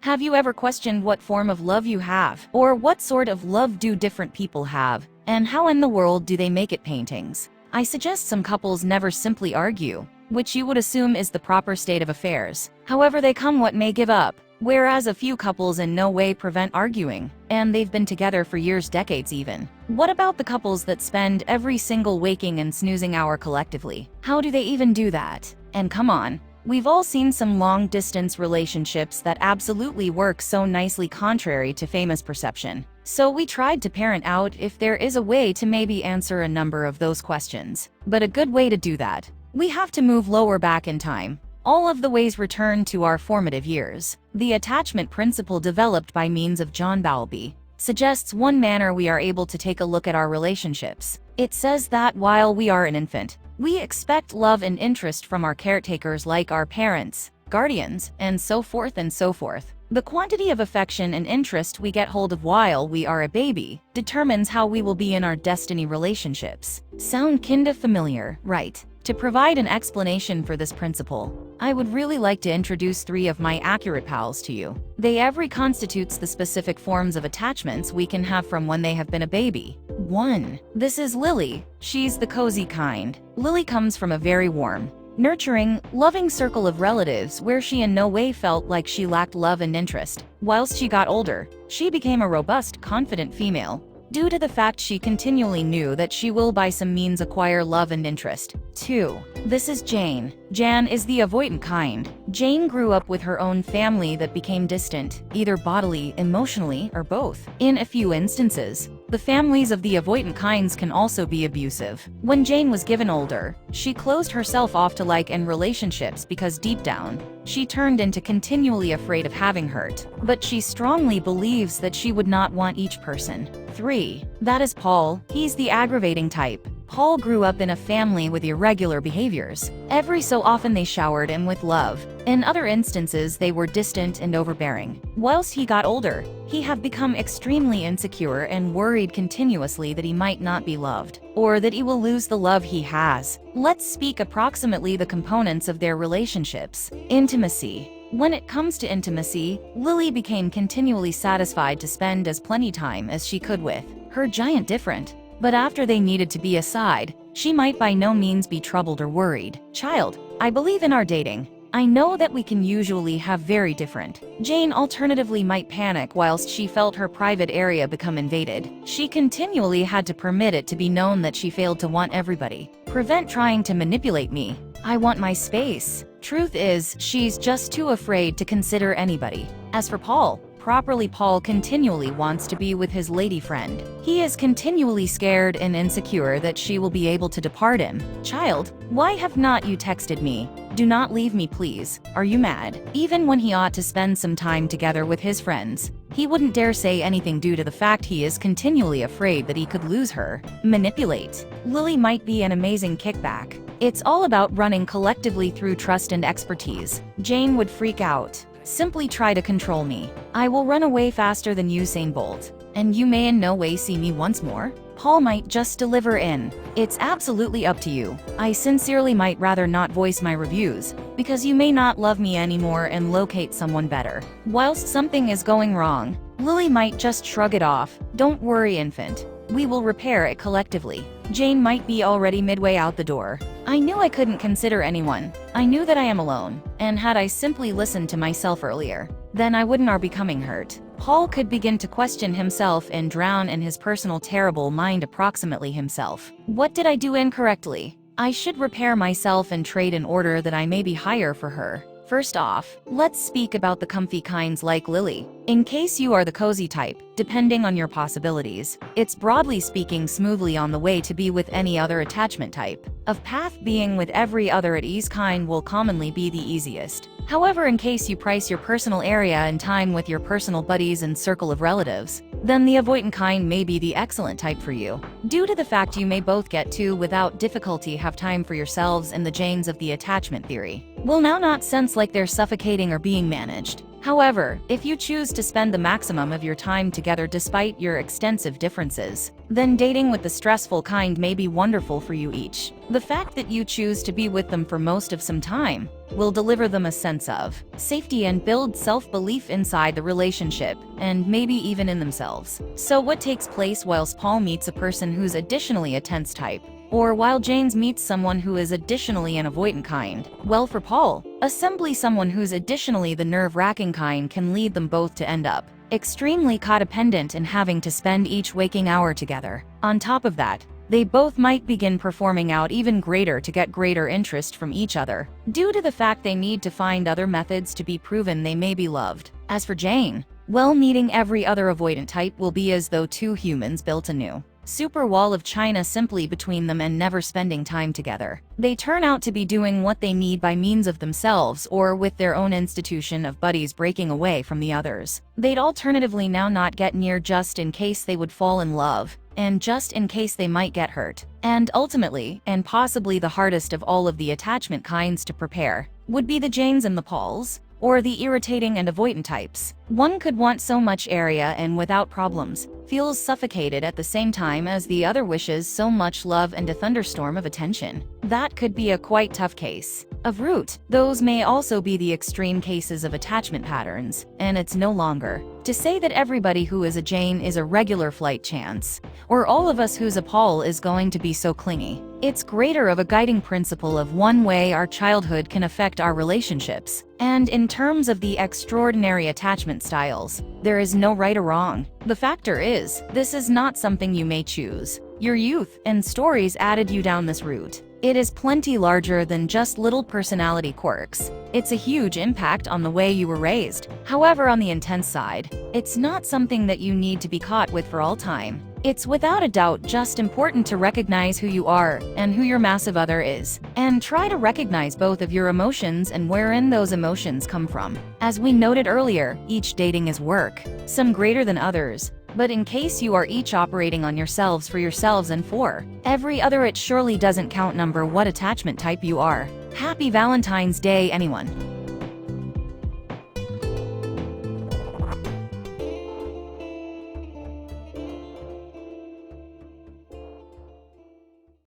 Have you ever questioned what form of love you have? Or what sort of love do different people have? And how in the world do they make it paintings? I suggest some couples never simply argue, which you would assume is the proper state of affairs. However, they come what may give up. Whereas a few couples in no way prevent arguing, and they've been together for years, decades even. What about the couples that spend every single waking and snoozing hour collectively? How do they even do that? And come on, we've all seen some long-distance relationships that absolutely work so nicely contrary to famous perception. So we tried to parent out if there is a way to maybe answer a number of those questions. But a good way to do that, we have to move lower back in time. All of the ways return to our formative years. The attachment principle developed by means of John Bowlby suggests one manner we are able to take a look at our relationships. It says that while we are an infant, we expect love and interest from our caretakers like our parents, guardians, and so forth and so forth. The quantity of affection and interest we get hold of while we are a baby determines how we will be in our destiny relationships. Sound kinda familiar, right? To provide an explanation for this principle, I would really like to introduce 3 of my accurate pals to you. They every constitutes the specific forms of attachments we can have from when they have been a baby. 1. This is Lily. She's the cozy kind. Lily comes from a very warm, nurturing, loving circle of relatives where she in no way felt like she lacked love and interest. Whilst she got older, she became a robust, confident female, due to the fact she continually knew that she will by some means acquire love and interest. 2. This is Jane. Jan is the avoidant kind. Jane grew up with her own family that became distant, either bodily, emotionally, or both. In a few instances, the families of the avoidant kinds can also be abusive. When Jane was given older, she closed herself off to and relationships because deep down, she turned into continually afraid of having hurt. But she strongly believes that she would not want each person. 3. That is Paul. He's the aggravating type. Paul grew up in a family with irregular behaviors. Every so often they showered him with love. In other instances, they were distant and overbearing. Whilst he got older, he had become extremely insecure and worried continuously that he might not be loved, or that he will lose the love he has. Let's speak approximately the components of their relationships. Intimacy. When it comes to intimacy, Lily became continually satisfied to spend as plenty time as she could with her giant different. But after they needed to be aside, she might by no means be troubled or worried. Child, I believe in our dating. I know that we can usually have very different. Jane alternatively might panic whilst she felt her private area become invaded. She continually had to permit it to be known that she failed to want everybody. Prevent trying to manipulate me. I want my space. Truth is, she's just too afraid to consider anybody. As for Paul, Paul continually wants to be with his lady friend. He is continually scared and insecure that she will be able to depart him. Child, why have not you texted me? Do not leave me, please. Are you mad? Even when he ought to spend some time together with his friends, he wouldn't dare say anything due to the fact he is continually afraid that he could lose her. Manipulate. Lily might be an amazing kickback. It's all about running collectively through trust and expertise. Jane would freak out. Simply try to control me. I will run away faster than Usain Bolt, and you may in no way see me once more. Paul might just deliver in. It's absolutely up to you. I sincerely might rather not voice my reviews, because you may not love me anymore and locate someone better. Whilst something is going wrong, Lily might just shrug it off. Don't worry, infant. We will repair it collectively. Jane might be already midway out the door. I knew I couldn't consider anyone. I knew that I am alone, and had I simply listened to myself earlier, then I wouldn't are becoming hurt. Paul could begin to question himself and drown in his personal terrible mind approximately himself. What did I do incorrectly? I should repair myself and trade in order that I may be higher for her. First off, let's speak about the comfy kinds like Lily. In case you are the cozy type, depending on your possibilities, it's broadly speaking smoothly on the way to be with any other attachment type. Of path being with every other at ease kind will commonly be the easiest. However, in case you price your personal area and time with your personal buddies and circle of relatives, then the avoidant kind may be the excellent type for you. Due to the fact you may both get to, without difficulty, have time for yourselves and the Janes of the attachment theory will now not sense like they're suffocating or being managed. However, if you choose to spend the maximum of your time together despite your extensive differences, then dating with the stressful kind may be wonderful for you each. The fact that you choose to be with them for most of some time will deliver them a sense of safety and build self-belief inside the relationship, and maybe even in themselves. So what takes place whilst Paul meets a person who's additionally a tense type? Or while James meets someone who is additionally an avoidant kind? Well, for Paul, assembly someone who's additionally the nerve-wracking kind can lead them both to end up extremely codependent and having to spend each waking hour together. On top of that, they both might begin performing out even greater to get greater interest from each other, due to the fact they need to find other methods to be proven they may be loved. As for Jane, well, meeting every other avoidant type will be as though two humans built a new super wall of China simply between them and never spending time together. They turn out to be doing what they need by means of themselves or with their own institution of buddies breaking away from the others. They'd alternatively now not get near just in case they would fall in love, and just in case they might get hurt. And ultimately, and possibly the hardest of all of the attachment kinds to prepare, would be the Janes and the Pauls, or the irritating and avoidant types. One could want so much area and without problems, feels suffocated at the same time as the other wishes so much love and a thunderstorm of attention. That could be a quite tough case of root. Those may also be the extreme cases of attachment patterns, and it's no longer to say that everybody who is a Jane is a regular flight chance, or all of us who's a Paul is going to be so clingy. It's greater of a guiding principle of one way our childhood can affect our relationships. And in terms of the extraordinary attachment styles, there is no right or wrong. The factor is, this is not something you may choose. Your youth and stories added you down this route. It is plenty larger than just little personality quirks. It's a huge impact on the way you were raised. However, on the intense side, it's not something that you need to be caught with for all time. It's without a doubt just important to recognize who you are and who your massive other is, and try to recognize both of your emotions and wherein those emotions come from. As we noted earlier, each dating is work, some greater than others. But in case you are each operating on yourselves for yourselves and for every other, it surely doesn't count number what attachment type you are. Happy Valentine's Day, anyone.